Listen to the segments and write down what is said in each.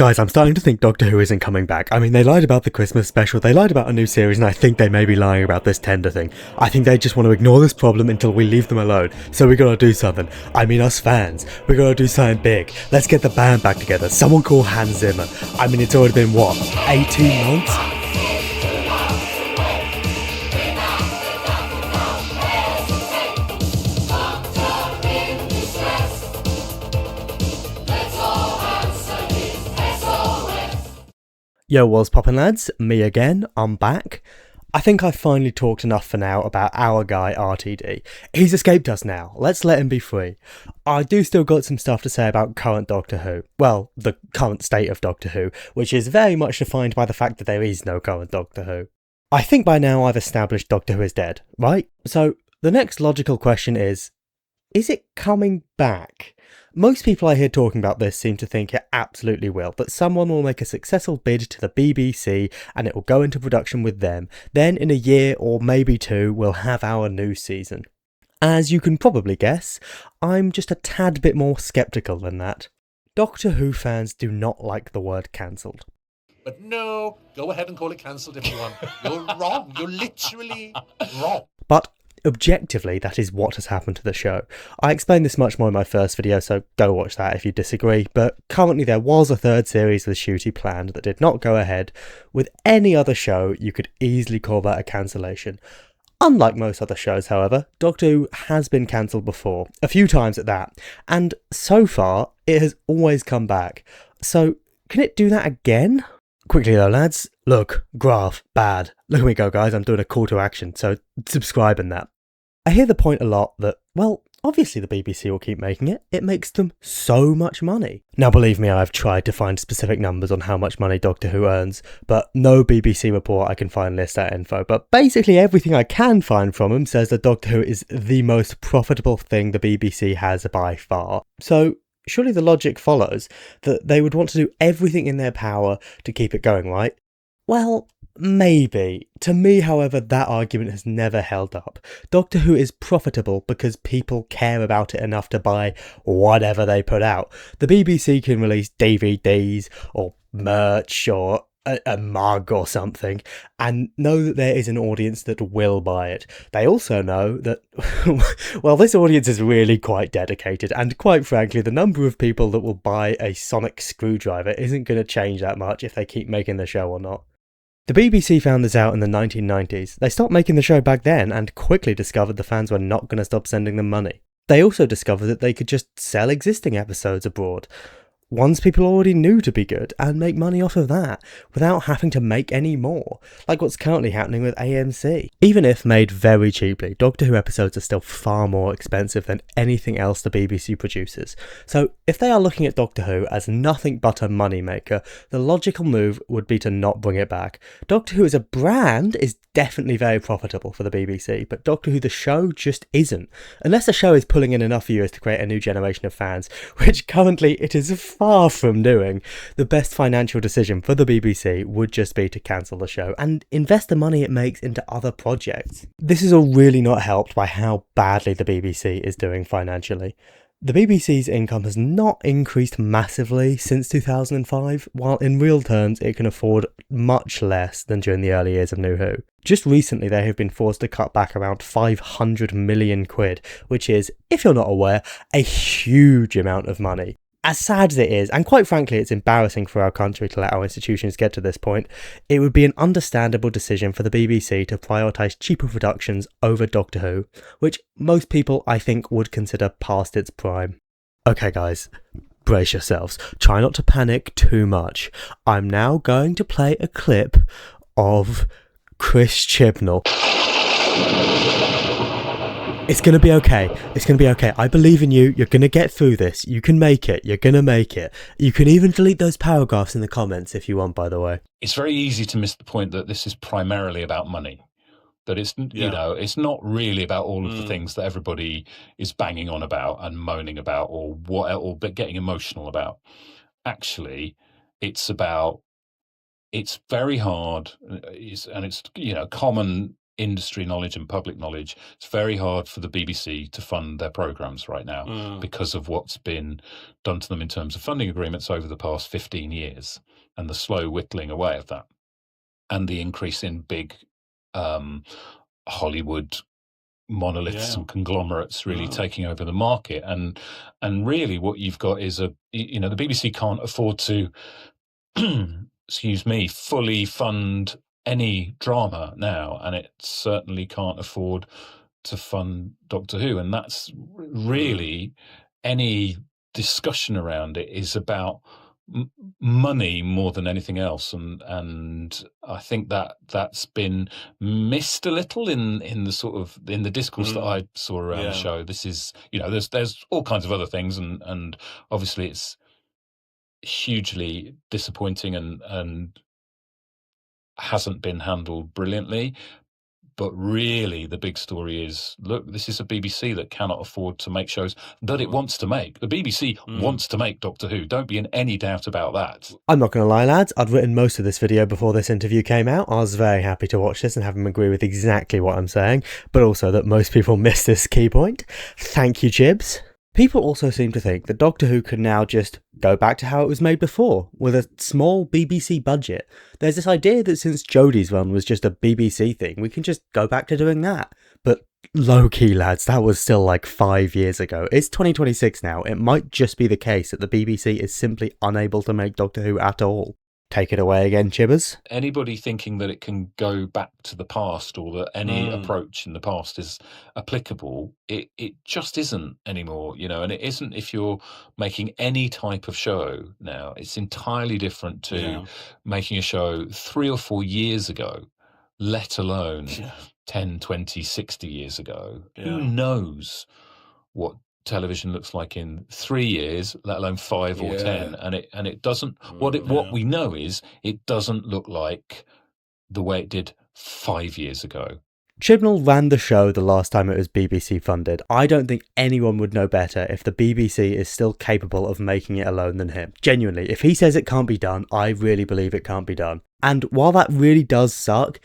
Guys, I'm starting to think Doctor Who isn't coming back. I mean, they lied about the Christmas special, they lied about a new series, and I think they may be lying about this tender thing. I think they just want to ignore this problem until we leave them alone. So we gotta do something. I mean, us fans. We gotta do something big. Let's get the band back together. Someone call Hans Zimmer. I mean, it's already been, what, 18 months? Yo, what's poppin' lads? Me again, I'm back. I think I've finally talked enough for now about our guy RTD. He's escaped us now, let's let him be free. I do still got some stuff to say about current Doctor Who. Well, the current state of Doctor Who, which is very much defined by the fact that there is no current Doctor Who. I think by now I've established Doctor Who is dead, right? So the next logical question is it coming back? Most people I hear talking about this seem to think it absolutely will, that someone will make a successful bid to the BBC and it will go into production with them. Then in a year or maybe two, we'll have our new season. As you can probably guess, I'm just a tad bit more sceptical than that. Doctor Who fans do not like the word cancelled. But no, go ahead and call it cancelled if you want. You're wrong. You're literally wrong. But objectively, that is what has happened to the show. I explained this much more in my first video, so go watch that if you disagree, but currently there was a third series with Ncuti planned that did not go ahead. With any other show, you could easily call that a cancellation. Unlike most other shows, however, Doctor Who has been cancelled before, a few times at that, and so far, it has always come back. So, can it do that again? Quickly though, lads, look, graph, bad. Look at me go, guys, I'm doing a call to action, so subscribe and that. I hear the point a lot that, well, obviously the BBC will keep making it. It makes them so much money. Now, believe me, I've tried to find specific numbers on how much money Doctor Who earns, but no BBC report I can find lists that info. But basically everything I can find from them says that Doctor Who is the most profitable thing the BBC has by far. So surely the logic follows that they would want to do everything in their power to keep it going, right? Well, maybe. To me, however, that argument has never held up. Doctor Who is profitable because people care about it enough to buy whatever they put out. The BBC can release DVDs or merch or a mug or something and know that there is an audience that will buy it. They also know that, well, this audience is really quite dedicated, and quite frankly, the number of people that will buy a sonic screwdriver isn't going to change that much if they keep making the show or not. The BBC found this out in the 1990s. They stopped making the show back then and quickly discovered the fans were not going to stop sending them money. They also discovered that they could just sell existing episodes abroad, ones people already knew to be good, and make money off of that without having to make any more, like what's currently happening with AMC. Even if made very cheaply, Doctor Who episodes are still far more expensive than anything else the BBC produces. So if they are looking at Doctor Who as nothing but a moneymaker, the logical move would be to not bring it back. Doctor Who as a brand is definitely very profitable for the BBC, but Doctor Who the show just isn't. Unless the show is pulling in enough viewers to create a new generation of fans, which currently it is far from doing, the best financial decision for the BBC would just be to cancel the show and invest the money it makes into other projects. This is all really not helped by how badly the BBC is doing financially. The BBC's income has not increased massively since 2005, while in real terms it can afford much less than during the early years of New Who. Just recently they have been forced to cut back around 500 million quid, which is, if you're not aware, a huge amount of money. As sad as it is, and quite frankly it's embarrassing for our country to let our institutions get to this point, it would be an understandable decision for the BBC to prioritise cheaper productions over Doctor Who, which most people I think would consider past its prime. Okay guys, brace yourselves, try not to panic too much. I'm now going to play a clip of Chris Chibnall. It's going to be okay. It's going to be okay. I believe in you. You're going to get through this. You can make it. You're going to make it. You can even delete those paragraphs in the comments if you want, by the way. It's very easy to miss the point that this is primarily about money. That it's, you know, it's not really about all of the things that everybody is banging on about and moaning about or getting emotional about. Actually, it's very hard, and it's, you know, common industry knowledge and public knowledge, it's very hard for the BBC to fund their programmes right now because of what's been done to them in terms of funding agreements over the past 15 years and the slow whittling away of that, and the increase in big Hollywood monoliths and conglomerates really taking over the market. And really what you've got is the BBC can't afford to excuse me, fully fund any drama now, and it certainly can't afford to fund Doctor Who. And that's really, any discussion around it is about money more than anything else, and I think that's been missed a little in the discourse that I saw around the show. This is, there's all kinds of other things, and obviously it's hugely disappointing and hasn't been handled brilliantly. But really, the big story is, look, this is a BBC that cannot afford to make shows that it wants to make. The BBC wants to make Doctor Who. Don't be in any doubt about that. I'm not going to lie, lads. I'd written most of this video before this interview came out. I was very happy to watch this and have them agree with exactly what I'm saying, but also that most people miss this key point. Thank you, Chibs. People also seem to think that Doctor Who can now just go back to how it was made before, with a small BBC budget. There's this idea that since Jodie's run was just a BBC thing, we can just go back to doing that. But low-key, lads, that was still like 5 years ago. It's 2026 now. It might just be the case that the BBC is simply unable to make Doctor Who at all. Take it away again, Chibbers. Anybody thinking that it can go back to the past, or that any approach in the past is applicable, it just isn't anymore, and it isn't if you're making any type of show now. It's entirely different to making a show 3 or 4 years ago, let alone 10, 20, 60 years ago. Who knows what television looks like in 3 years, let alone 5 or 10, and it doesn't. What we know is it doesn't look like the way it did 5 years ago. Chibnall ran the show the last time it was BBC funded. I don't think anyone would know better if the BBC is still capable of making it alone than him. Genuinely, if he says it can't be done, I really believe it can't be done. And while that really does suck,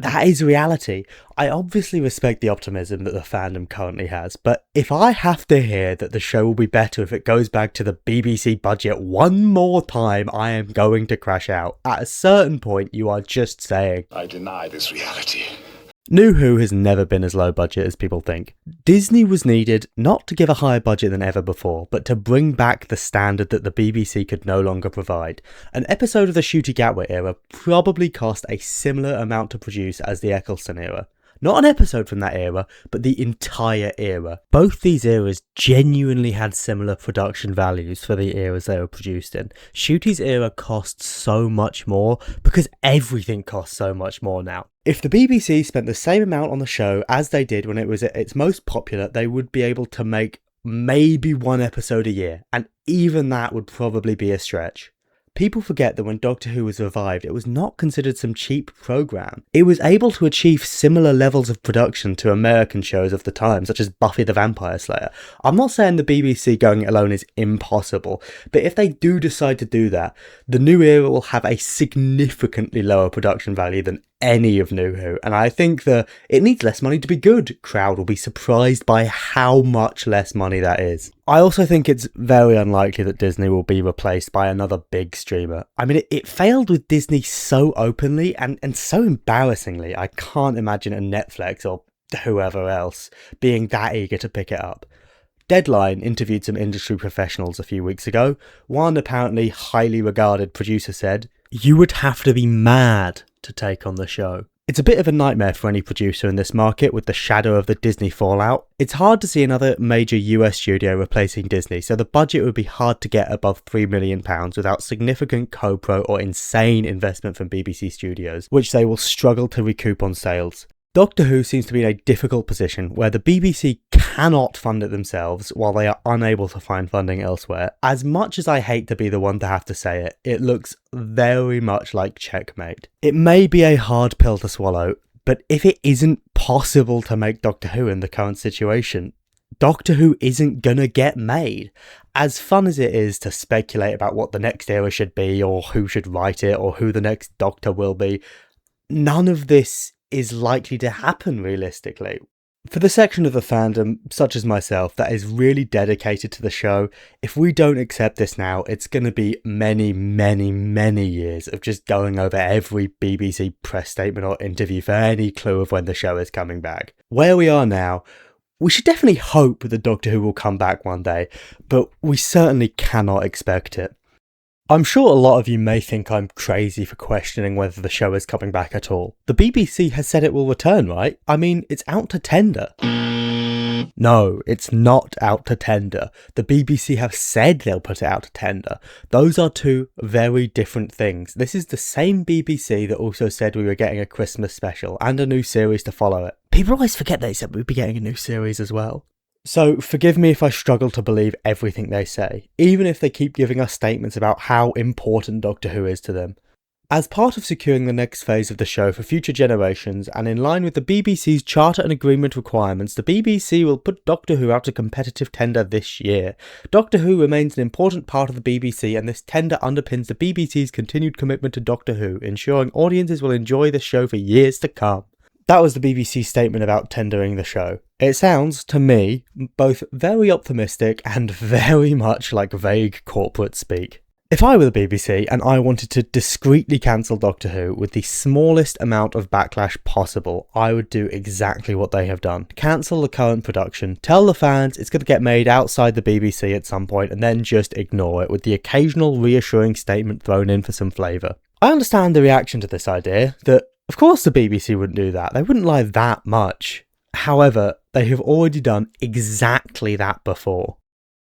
that is reality. I obviously respect the optimism that the fandom currently has, but if I have to hear that the show will be better if it goes back to the BBC budget one more time, I am going to crash out. At a certain point, you are just saying, I deny this reality. New Who has never been as low budget as people think. Disney was needed not to give a higher budget than ever before, but to bring back the standard that the BBC could no longer provide. An episode of the Ncuti Gatwa era probably cost a similar amount to produce as the Eccleston era. Not an episode from that era, but the entire era. Both these eras genuinely had similar production values for the eras they were produced in. Ncuti's era cost so much more because everything costs so much more now. If the BBC spent the same amount on the show as they did when it was at its most popular, they would be able to make maybe 1 episode a year, and even that would probably be a stretch. People forget that when Doctor Who was revived, it was not considered some cheap programme. It was able to achieve similar levels of production to American shows of the time, such as Buffy the Vampire Slayer. I'm not saying the BBC going it alone is impossible, but if they do decide to do that, the new era will have a significantly lower production value than any of New Who, and I think that it needs less money to be good. Crowd will be surprised by how much less money that is. I also think it's very unlikely that Disney will be replaced by another big streamer. I mean, it failed with Disney so openly and so embarrassingly. I can't imagine a Netflix or whoever else being that eager to pick it up. Deadline interviewed some industry professionals a few weeks ago. One apparently highly regarded producer said, "You would have to be mad to take on the show." It's a bit of a nightmare for any producer in this market with the shadow of the Disney fallout. It's hard to see another major US studio replacing Disney, so the budget would be hard to get above £3 million without significant co-pro or insane investment from BBC Studios, which they will struggle to recoup on sales. Doctor Who seems to be in a difficult position where the BBC cannot fund it themselves while they are unable to find funding elsewhere. As much as I hate to be the one to have to say it, it looks very much like checkmate. It may be a hard pill to swallow, but if it isn't possible to make Doctor Who in the current situation, Doctor Who isn't gonna get made. As fun as it is to speculate about what the next era should be, or who should write it, or who the next Doctor will be, none of this is likely to happen realistically. For the section of the fandom, such as myself, that is really dedicated to the show, if we don't accept this now, it's going to be many, many, many years of just going over every BBC press statement or interview for any clue of when the show is coming back. Where we are now, we should definitely hope that Doctor Who will come back one day, but we certainly cannot expect it. I'm sure a lot of you may think I'm crazy for questioning whether the show is coming back at all. The BBC has said it will return, right? I mean, it's out to tender. No, it's not out to tender. The BBC have said they'll put it out to tender. Those are two very different things. This is the same BBC that also said we were getting a Christmas special and a new series to follow it. People always forget they said we'd be getting a new series as well. So forgive me if I struggle to believe everything they say, even if they keep giving us statements about how important Doctor Who is to them. As part of securing the next phase of the show for future generations, and in line with the BBC's Charter and Agreement requirements, the BBC will put Doctor Who out to competitive tender this year. Doctor Who remains an important part of the BBC, and this tender underpins the BBC's continued commitment to Doctor Who, ensuring audiences will enjoy the show for years to come. That was the BBC statement about tendering the show. It sounds, to me, both very optimistic and very much like vague corporate speak. If I were the BBC and I wanted to discreetly cancel Doctor Who with the smallest amount of backlash possible, I would do exactly what they have done. Cancel the current production, tell the fans it's going to get made outside the BBC at some point, and then just ignore it with the occasional reassuring statement thrown in for some flavour. I understand the reaction to this idea, that of course the BBC wouldn't do that, they wouldn't lie that much. However, they have already done exactly that before.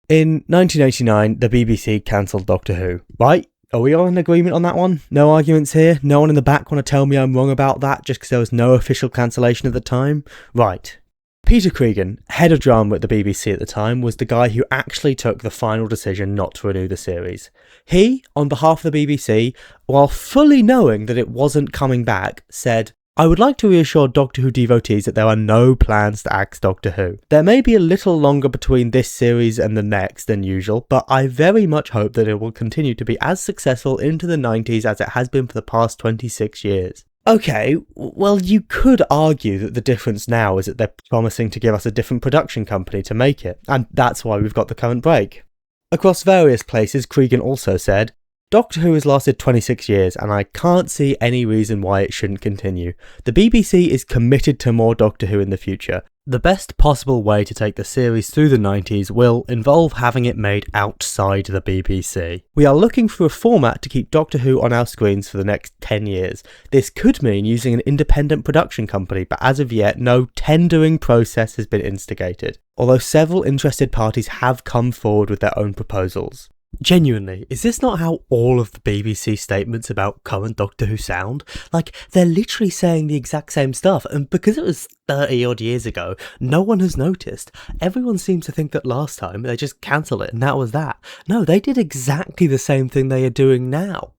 In 1989, the BBC cancelled Doctor Who. Right? Are we all in agreement on that one? No arguments here? No one in the back want to tell me I'm wrong about that just because there was no official cancellation at the time? Right. Peter Cregan, head of drama at the BBC at the time, was the guy who actually took the final decision not to renew the series. He, on behalf of the BBC, while fully knowing that it wasn't coming back, said, "I would like to reassure Doctor Who devotees that there are no plans to axe Doctor Who. There may be a little longer between this series and the next than usual, but I very much hope that it will continue to be as successful into the 90s as it has been for the past 26 years. Okay, well you could argue that the difference now is that they're promising to give us a different production company to make it, and that's why we've got the current break. Across various places, Cregan also said, Doctor Who has lasted 26 years and I can't see any reason why it shouldn't continue. The BBC is committed to more Doctor Who in the future. The best possible way to take the series through the 90s will involve having it made outside the BBC. We are looking for a format to keep Doctor Who on our screens for the next 10 years. This could mean using an independent production company, but as of yet, no tendering process has been instigated, although several interested parties have come forward with their own proposals. Genuinely, is this not how all of the BBC statements about current Doctor Who sound? Like, they're literally saying the exact same stuff, and because it was 30 odd years ago, no one has noticed. Everyone seems to think that last time they just cancelled it and that was that. No, they did exactly the same thing they are doing now.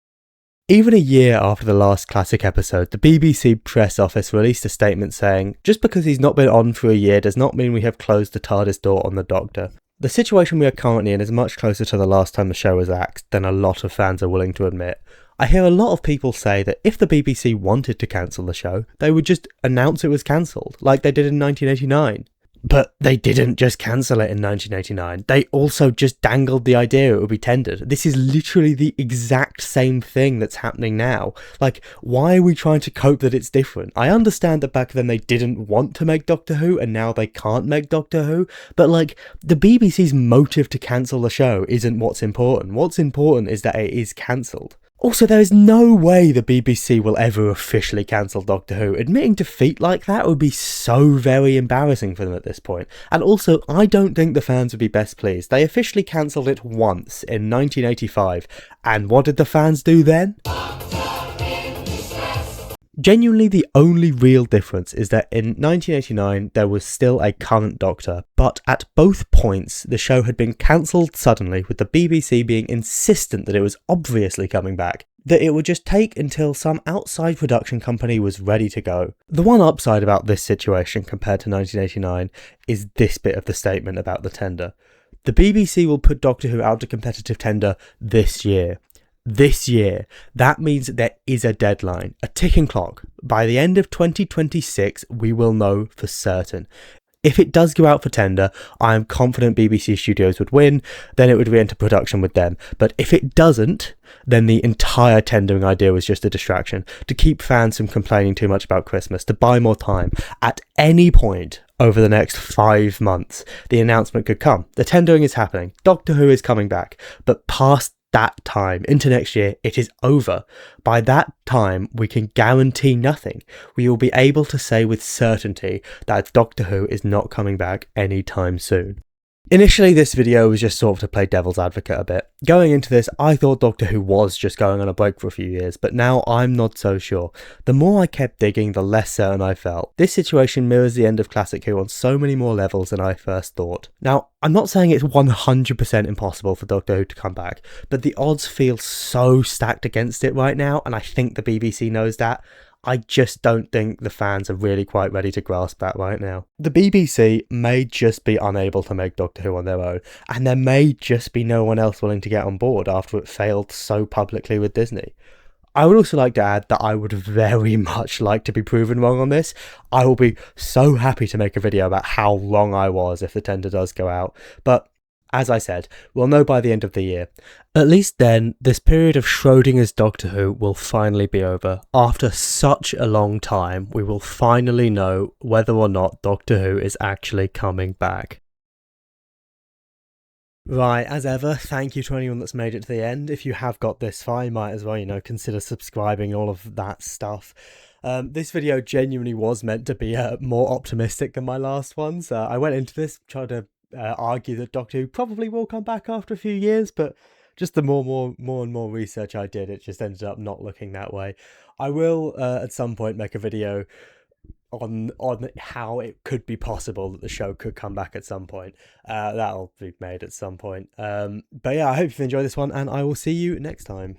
Even a year after the last classic episode, the BBC press office released a statement saying, just because he's not been on for a year does not mean we have closed the TARDIS door on the Doctor. The situation we are currently in is much closer to the last time the show was axed than a lot of fans are willing to admit. I hear a lot of people say that if the BBC wanted to cancel the show, they would just announce it was cancelled, like they did in 1989. But they didn't just cancel it in 1989, they also just dangled the idea it would be tendered. This is literally the exact same thing that's happening now. Like, why are we trying to cope that it's different? I understand that back then they didn't want to make Doctor Who and now they can't make Doctor Who, but like, the BBC's motive to cancel the show isn't what's important. What's important is that it is cancelled. Also, there is no way the BBC will ever officially cancel Doctor Who. Admitting defeat like that would be so very embarrassing for them at this point. And also, I don't think the fans would be best pleased. They officially cancelled it once in 1985. And what did the fans do then? Genuinely, the only real difference is that in 1989 there was still a current Doctor, but at both points the show had been cancelled suddenly, with the BBC being insistent that it was obviously coming back, that it would just take until some outside production company was ready to go. The one upside about this situation compared to 1989 is this bit of the statement about the tender. The BBC will put Doctor Who out to competitive tender this year. this year. That means there is a deadline, a ticking clock. By the end of 2026, we will know for certain. If it does go out for tender, I am confident BBC Studios would win, then it would re-enter production with them. But if it doesn't, then the entire tendering idea was just a distraction, to keep fans from complaining too much about Christmas, to buy more time. At any point over the next 5 months, the announcement could come. The tendering is happening, Doctor Who is coming back, but past that time, into next year, it is over. By that time, we can guarantee nothing. We will be able to say with certainty that Doctor Who is not coming back anytime soon. Initially, this video was just sort of to play devil's advocate a bit. Going into this, I thought Doctor Who was just going on a break for a few years, but now I'm not so sure. The more I kept digging, the less certain I felt. This situation mirrors the end of Classic Who on so many more levels than I first thought. Now, I'm not saying it's 100% impossible for Doctor Who to come back, but the odds feel so stacked against it right now, and I think the BBC knows that. I just don't think the fans are really quite ready to grasp that right now. The BBC may just be unable to make Doctor Who on their own, and there may just be no one else willing to get on board after it failed so publicly with Disney. I would also like to add that I would very much like to be proven wrong on this. I will be so happy to make a video about how wrong I was if the tender does go out, but as I said, we'll know by the end of the year. At least then, this period of Schrodinger's Doctor Who will finally be over. After such a long time, we will finally know whether or not Doctor Who is actually coming back. Right, as ever, thank you to anyone that's made it to the end. If you have got this far, you might as well, consider subscribing, all of that stuff. This video genuinely was meant to be more optimistic than my last ones. I went into this trying to argue that Doctor Who probably will come back after a few years, but just the more and more research I did, it just ended up not looking that way. I will at some point make a video on how it could be possible that the show could come back at some point. That'll be made at some point. But yeah, I hope you've enjoyed this one, and I will see you next time.